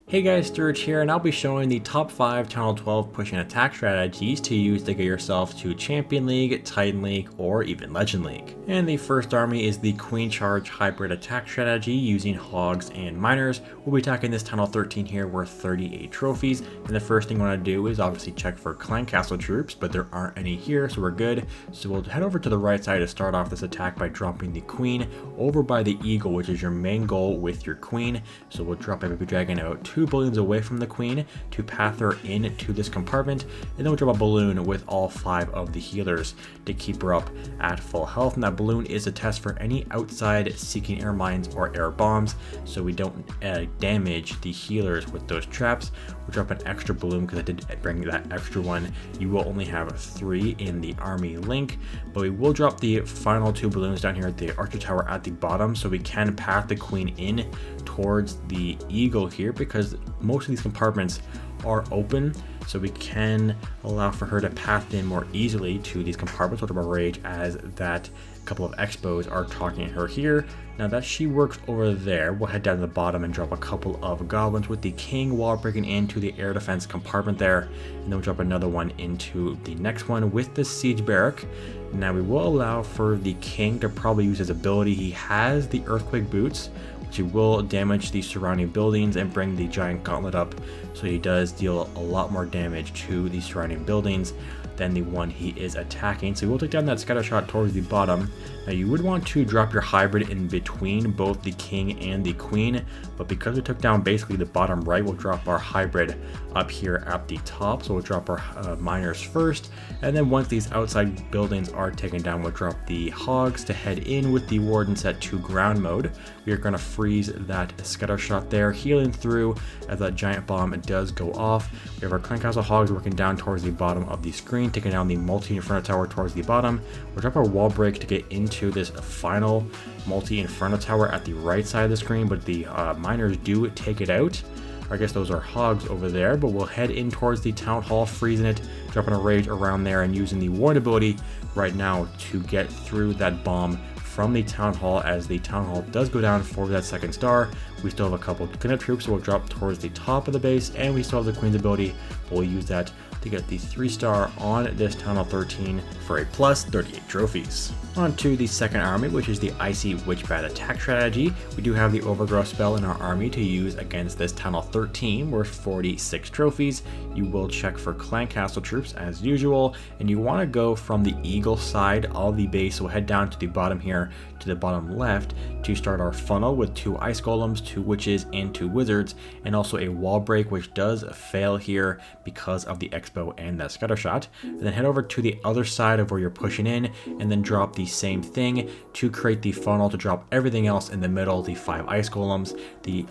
Hey guys, Sturge here, and I'll be showing the top 5 Channel 12 push and attack strategies to use to get yourself to Champion League, Titan League, or even Legend League. And the first army is the Queen Charge Hybrid Attack strategy using Hogs and Miners. We'll be attacking this Channel 13 here worth 38 trophies, and the first thing we want to do is obviously check for Clan Castle troops, but there aren't any here, so we're good. So we'll head over to the right side to start off this attack by dropping the Queen over by the Eagle, which is your main goal with your Queen. So we'll drop a Baby Dragon out 2 balloons away from the Queen to path her into this compartment, and then we'll drop a balloon with all 5 of the healers to keep her up at full health. And that balloon is a test for any outside seeking air mines or air bombs, so we don't damage the healers with those traps. We'll drop an extra balloon because I did bring that extra one. You will only have 3 in the army link, but we will drop the final 2 balloons down here at the archer tower at the bottom, so we can path the Queen in towards the Eagle here, because most of these compartments are open, so we can allow for her to path in more easily to these compartments with a rage, as that couple of expos are talking to her here. Now that she works over there, we'll head down to the bottom and drop a couple of goblins with the king wall breaking into the air defense compartment there, and then we'll drop another one into the next one with the siege barrack. Now we will allow for the king to probably use his ability. He has the earthquake boots, which will damage the surrounding buildings and bring the giant gauntlet up, so he does deal a lot more damage to the surrounding buildings than the one he is attacking. So we'll take down that scatter shot towards the bottom. Now you would want to drop your hybrid in between both the king and the queen, but because we took down basically the bottom right, we'll drop our hybrid up here at the top. So we'll drop our miners first, and then once these outside buildings are taken down, we'll drop the hogs to head in with the warden set to ground mode. We are going to freeze that scatter shot there, healing through as that giant bomb does go off. We have our Clan Castle hogs working down towards the bottom of the screen, taking down the multi-inferno tower towards the bottom. We'll drop our wall break to get into this final multi-inferno tower at the right side of the screen, but the miners do take it out. I guess those are hogs over there, but we'll head in towards the town hall, freezing it, dropping a rage around there, and using the ward ability right now to get through that bomb from the town hall. As the town hall does go down for that second star, we still have a couple of cleanup troops, so we'll drop towards the top of the base, and we still have the queen's ability. We'll use that to get the 3-star on this Town Hall 13 for a plus 38 trophies. On to the second army, which is the Icy Witchbat attack strategy. We do have the Overgrowth spell in our army to use against this Town Hall 13 worth 46 trophies. You will check for Clan Castle troops as usual, and you want to go from the Eagle side of the base, so we'll head down to the bottom here, to the bottom left, to start our funnel with 2 ice golems, 2 witches, and 2 wizards, and also a wall break, which does fail here because of the expo and that scatter shot. And then head over to the other side of where you're pushing in, and then drop the same thing to create the funnel to drop everything else in the middle, the 5 ice golems,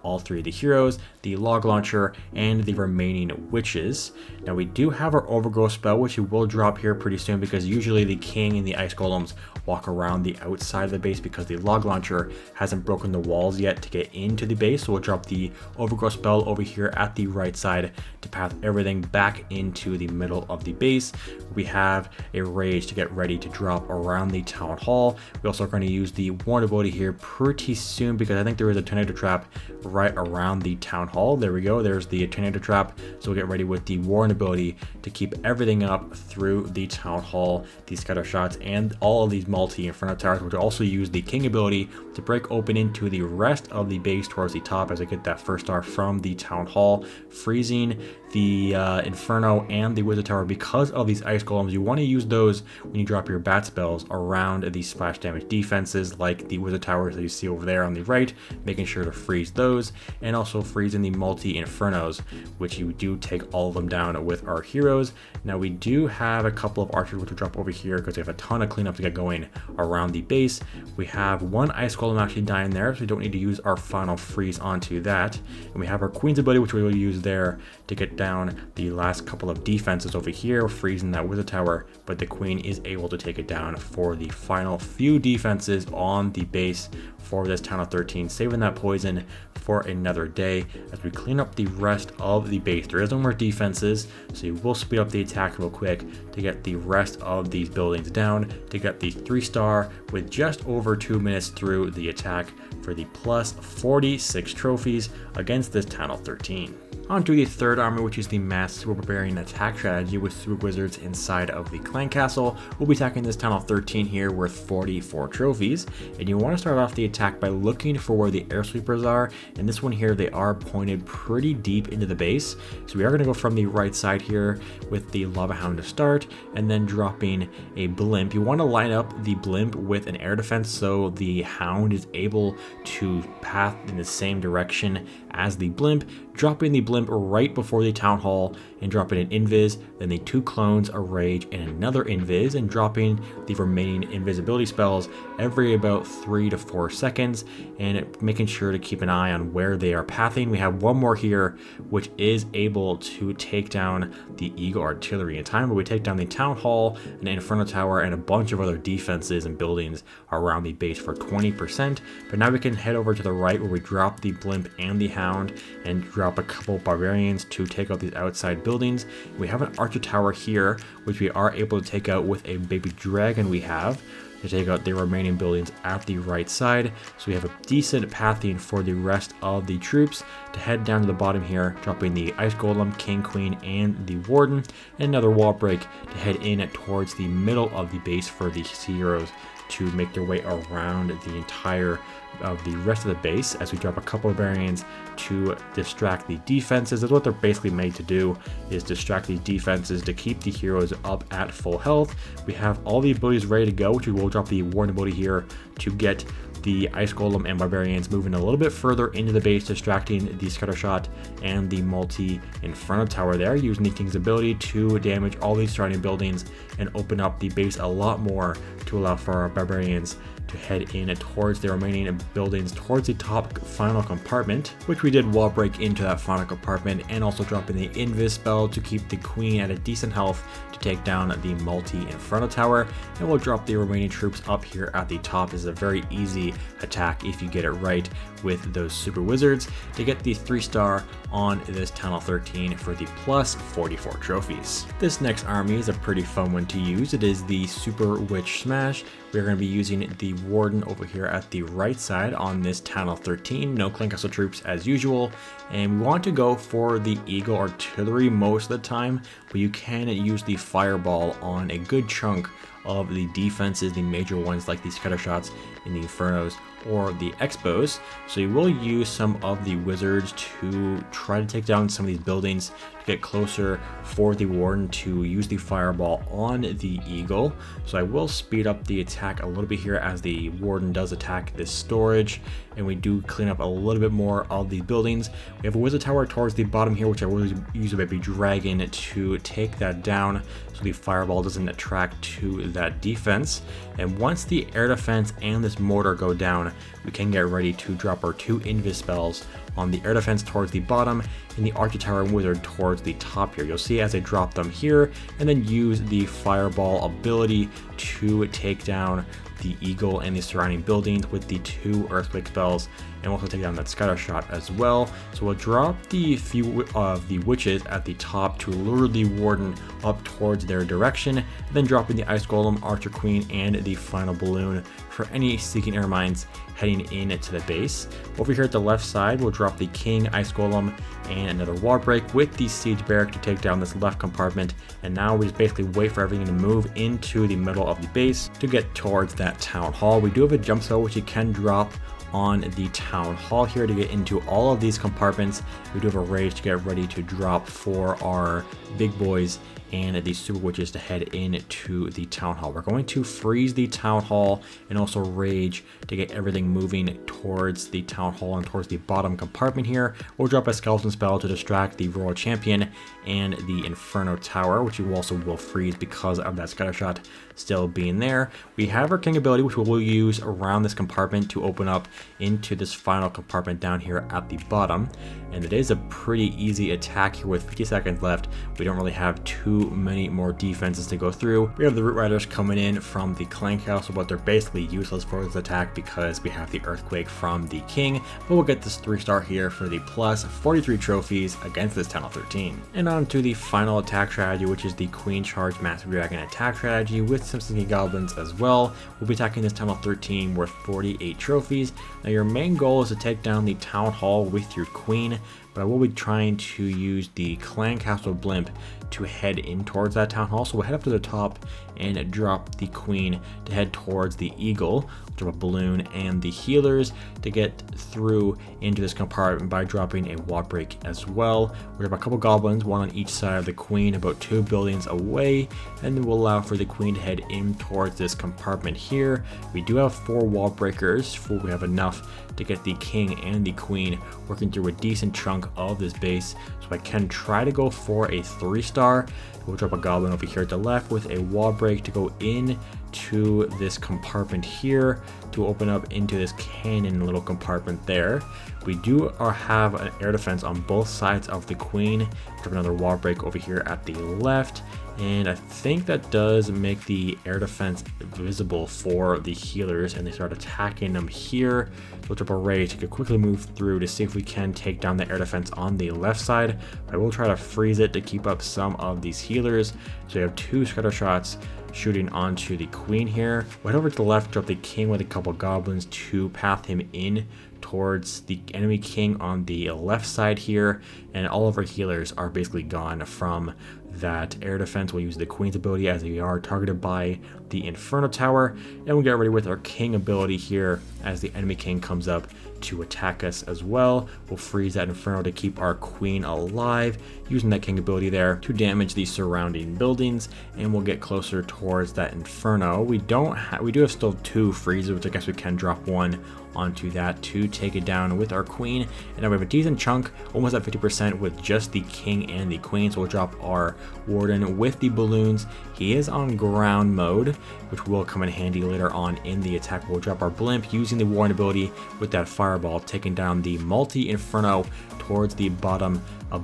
all 3 of the heroes, the log launcher, and the remaining witches. Now we do have our Overgrowth spell, which you will drop here pretty soon, because usually the king and the ice golems walk around the outside of the base because the log launcher hasn't broken the walls yet to get into the base. So we'll drop the Overgrowth spell over here at the right side to path everything back into the middle of the base. We have a rage to get ready to drop around the town hall. We also are going to use the warn ability here pretty soon, because I think there is a tornado trap right around the town hall. There we go, there's the tornado trap. So we'll get ready with the warn ability to keep everything up through the town hall, these scatter shots, and all of these multi-inferno towers. We'll also use the king ability to break open into the rest of the base towards the top as I get that 1st star from the town hall, freezing the inferno and the wizard tower. Because of these ice golems, you want to use those when you drop your bat spells around these splash damage defenses, like the wizard towers that you see over there on the right, making sure to freeze those, and also freezing the multi-infernos, which you do take all of them down with our heroes. Now we do have a couple of archers which will drop over here because we have a ton of cleanup to get going around the base. We have 1 ice golem actually dying there, so we don't need to use our final freeze onto that. And we have our queen's ability, which we will use there to get down the last couple of defenses over here, freezing that wizard tower, but the queen is able to take it down for the final few defenses on the base for this town of 13, saving that poison for another day as we clean up the rest of the base. There is no more defenses, so you will speed up the attack real quick to get the rest of these buildings down, to get the 3-star with just over 2 minutes through the attack for the plus 46 trophies against this town of 13. On to the third army, which is the mass super barbarian attack strategy with super wizards inside of the clan castle. We'll be attacking this town of 13 here worth 44 trophies, and you want to start off the attack by looking for where the air sweepers are, and this one here, they are pointed pretty deep into the base. So we are going to go from the right side here with the lava hound to start, and then dropping a blimp. You want to line up the blimp with an air defense so the hound is able to path in the same direction as the blimp, dropping the blimp right before the town hall and dropping an invis, then the 2 clones, a rage, and another invis, and dropping the remaining invisibility spells every about 3 to 4 seconds, and making sure to keep an eye on where they are pathing. We have one more here which is able to take down the Eagle artillery in time, but we take down the town hall, an inferno tower, and a bunch of other defenses and buildings around the base for 20%. But now we can head over to the right where we drop the blimp and the hound and drop a couple barbarians to take out these outside buildings. We have an archer tower here which we are able to take out with a baby dragon we have to take out the remaining buildings at the right side. So we have a decent pathing for the rest of the troops to head down to the bottom here, dropping the ice golem, king, queen, and the warden, and another wall break to head in towards the middle of the base for the heroes to make their way around the entire of the rest of the base as we drop a couple of barbarians to distract the defenses. That's what they're basically made to do, is distract these defenses to keep the heroes up at full health. We have all the abilities ready to go, which we will drop the warden ability here to get the ice golem and barbarians moving a little bit further into the base, distracting the scatter shot and the multi inferno tower there, using the king's ability to damage all these surrounding buildings and open up the base a lot more to allow for our barbarians to head in towards the remaining buildings towards the top final compartment, which we did wall break into that final compartment, and also dropping the invis spell to keep the queen at a decent health to take down the multi inferno tower. And we'll drop the remaining troops up here at the top. This is a very easy attack if you get it right with those super wizards to get the 3-star on this town of 13 for the plus 44 trophies. This next army is a pretty fun one to use. It is the super witch smash. We're going to be using the warden over here at the right side on this town of 13. No clan castle troops as usual, and we want to go for the eagle artillery most of the time, but you can use the fireball on a good chunk of the defenses, the major ones like the scatter shots in the infernos or the expos. So you will use some of the wizards to try to take down some of these buildings to get closer for the warden to use the fireball on the eagle. So I will speed up the attack a little bit here as the warden does attack this storage, and we do clean up a little bit more of the buildings. We have a wizard tower towards the bottom here, which I will use a baby dragon to take that down so the fireball doesn't attract to that defense. And once the air defense and this mortar go down, we can get ready to drop our 2 invis spells on the air defense towards the bottom and the archer tower and wizard towards the top here. You'll see as I drop them here, and then use the fireball ability to take down the eagle and the surrounding buildings with the 2 earthquake spells, and also take down that scatter shot as well. So we'll drop the few of the witches at the top to lure the warden up towards their direction, and then dropping the ice golem, archer queen, and the final balloon for any seeking air mines heading in to the base. Over here at the left side, we'll drop the king, ice golem, and another wall break with the siege barrack to take down this left compartment. And now we just basically wait for everything to move into the middle of the base to get towards that town hall. We do have a jump spell which you can drop on the town hall here to get into all of these compartments. We do have a rage to get ready to drop for our big boys and these super witches to head into the town hall. We're going to freeze the town hall and also rage to get everything moving towards the town hall and towards the bottom compartment here. We'll drop a skeleton spell to distract the royal champion and the inferno tower, which you also will freeze because of that scatter shot still being there. We have our king ability, which we will use around this compartment to open up into this final compartment down here at the bottom. And it is a pretty easy attack here with 50 seconds left. We don't really have too many more defenses to go through. We have the Root Riders coming in from the Clan Castle, but they're basically useless for this attack because we have the Earthquake from the King. But we'll get this 3-star here for the plus 43 trophies against this Town Hall 13. And on to the final attack strategy, which is the Queen Charge Massive Dragon attack strategy with some sneaky goblins as well. We'll be attacking this Town Hall 13 worth 48 trophies. Now your main goal is to take down the Town Hall with your Queen, but I will be trying to use the Clan Castle Blimp to head in towards that Town Hall. So we'll head up to the top and drop the Queen to head towards the Eagle, drop a balloon, and the healers to get through into this compartment by dropping a wall break as well. We have a couple goblins, one on each side of the Queen, about 2 buildings away, and then we'll allow for the Queen to head in towards this compartment here. We do have 4 wall breakers, we have enough to get the King and the Queen working through a decent chunk of this base, so I can try to go for a 3-star. We'll drop a goblin over here at the left with a wall break to go in to this compartment here to open up into this cannon little compartment there. We do have an air defense on both sides of the Queen. Drop another wall break over here at the left, and I think that does make the air defense visible for the healers, and they start attacking them here. So we'll drop a ray to quickly move through to see if we can take down the air defense on the left side. I will try to freeze it to keep up some of these healers. So you have 2 scatter shots shooting onto the Queen here. Right over to the left, drop the King with a couple goblins to path him in towards the enemy King on the left side here, and all of our healers are basically gone from that air defense. We'll use the Queen's ability as they are targeted by the Inferno Tower, and we'll get ready with our King ability here as the enemy King comes up to attack us as well. We'll freeze that Inferno to keep our Queen alive, using that King ability there to damage the surrounding buildings, and we'll get closer towards that Inferno. We do have still 2 freezes, which I guess we can drop one onto that to take it down with our Queen. And now we have a decent chunk, almost at 50% with just the King and the Queen. So we'll drop our Warden with the balloons. He is on ground mode, which will come in handy later on in the attack. We'll drop our Blimp using the Warden ability with that Fireball, taking down the multi-Inferno towards the bottom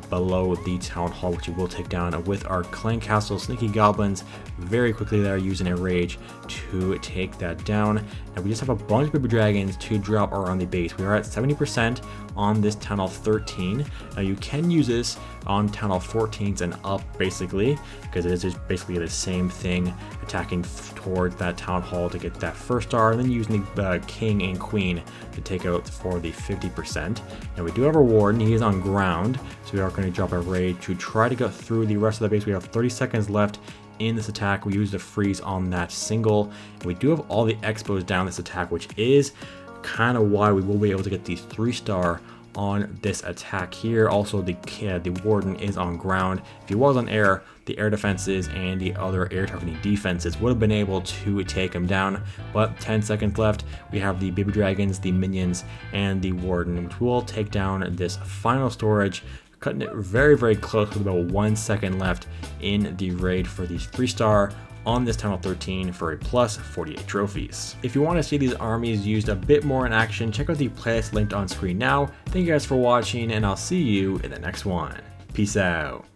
below the Town Hall, which we will take down with our Clan Castle Sneaky Goblins very quickly there, using a Rage to take that down. Now we just have a bunch of Baby Dragons to drop around the base. We are at 70% on this Town Hall 13. Now you can use this on Town Hall 14s and up, basically, because it is just basically the same thing, attacking towards that Town Hall to get that 1-star, and then using the King and Queen to take out for the 50%. Now we do have our Warden. He is on ground, so we are going to drop a raid to try to get through the rest of the base. We have 30 seconds left in this attack. We use the freeze on that single, and we do have all the expos down this attack, which is kind of why we will be able to get the 3-star on this attack here. Also, the Warden is on ground. If he was on air, the air defenses and the other air targeting defenses would have been able to take him down. But 10 seconds left. We have the Baby Dragons, the Minions, and the Warden, which will take down this final storage, cutting it very, very close with about 1 second left in the raid for these 3-star on this Town Hall 13 for a plus 48 trophies. If you want to see these armies used a bit more in action, check out the playlist linked on screen now. Thank you guys for watching, and I'll see you in the next one. Peace out.